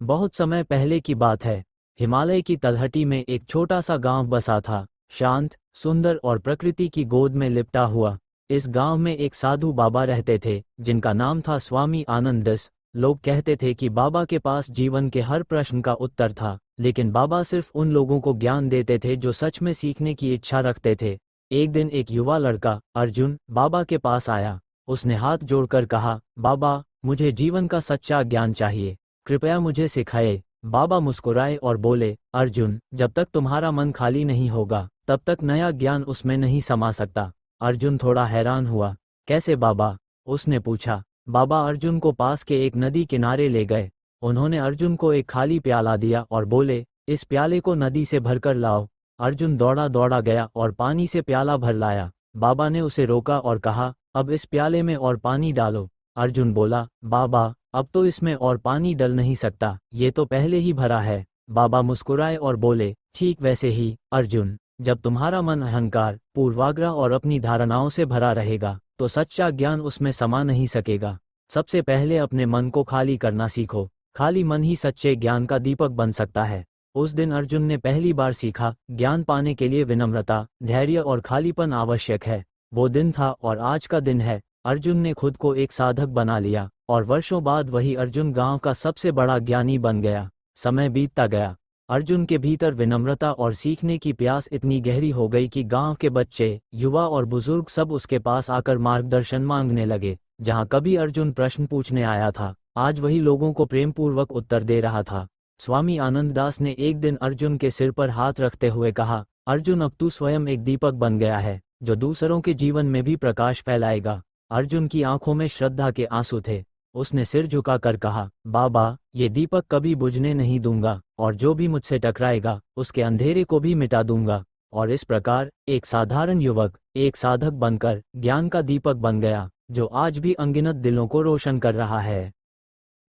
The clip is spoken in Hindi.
बहुत समय पहले की बात है। हिमालय की तलहटी में एक छोटा सा गांव बसा था, शांत, सुंदर और प्रकृति की गोद में लिपटा हुआ। इस गांव में एक साधु बाबा रहते थे, जिनका नाम था स्वामी आनंददास। लोग कहते थे कि बाबा के पास जीवन के हर प्रश्न का उत्तर था, लेकिन बाबा सिर्फ उन लोगों को ज्ञान देते थे जो सच में सीखने की इच्छा रखते थे। एक दिन एक युवा लड़का, अर्जुन, बाबा के पास आया। उसने हाथ जोड़कर कहा, बाबा, मुझे जीवन का सच्चा ज्ञान चाहिए, कृपया मुझे सिखाए। बाबा मुस्कुराए और बोले, अर्जुन, जब तक तुम्हारा मन खाली नहीं होगा तब तक नया ज्ञान उसमें नहीं समा सकता। अर्जुन थोड़ा हैरान हुआ। कैसे बाबा? उसने पूछा। बाबा अर्जुन को पास के एक नदी किनारे ले गए। उन्होंने अर्जुन को एक खाली प्याला दिया और बोले, इस प्याले को नदी से भरकर लाओ। अर्जुन दौड़ा दौड़ा गया और पानी से प्याला भर लाया। बाबा ने उसे रोका और कहा, अब इस प्याले में और पानी डालो। अर्जुन बोला, बाबा, अब तो इसमें और पानी डल नहीं सकता, ये तो पहले ही भरा है। बाबा मुस्कुराए और बोले, ठीक वैसे ही अर्जुन, जब तुम्हारा मन अहंकार, पूर्वाग्रह और अपनी धारणाओं से भरा रहेगा तो सच्चा ज्ञान उसमें समा नहीं सकेगा। सबसे पहले अपने मन को खाली करना सीखो। खाली मन ही सच्चे ज्ञान का दीपक बन सकता है। उस दिन अर्जुन ने पहली बार सीखा, ज्ञान पाने के लिए विनम्रता, धैर्य और खालीपन आवश्यक है। वो दिन था और आज का दिन है। अर्जुन ने खुद को एक साधक बना लिया और वर्षों बाद वही अर्जुन गांव का सबसे बड़ा ज्ञानी बन गया। समय बीतता गया। अर्जुन के भीतर विनम्रता और सीखने की प्यास इतनी गहरी हो गई कि गांव के बच्चे, युवा और बुजुर्ग सब उसके पास आकर मार्गदर्शन मांगने लगे। जहां कभी अर्जुन प्रश्न पूछने आया था, आज वही लोगों को प्रेमपूर्वक उत्तर दे रहा था। स्वामी आनंददास ने एक दिन अर्जुन के सिर पर हाथ रखते हुए कहा, अर्जुन, अब तू स्वयं एक दीपक बन गया है, जो दूसरों के जीवन में भी प्रकाश फैलाएगा। अर्जुन की आंखों में श्रद्धा के आंसू थे। उसने सिर झुकाकर कहा, बाबा, ये दीपक कभी बुझने नहीं दूंगा, और जो भी मुझसे टकराएगा उसके अंधेरे को भी मिटा दूंगा। और इस प्रकार एक साधारण युवक, एक साधक बनकर ज्ञान का दीपक बन गया, जो आज भी अनगिनत दिलों को रोशन कर रहा है।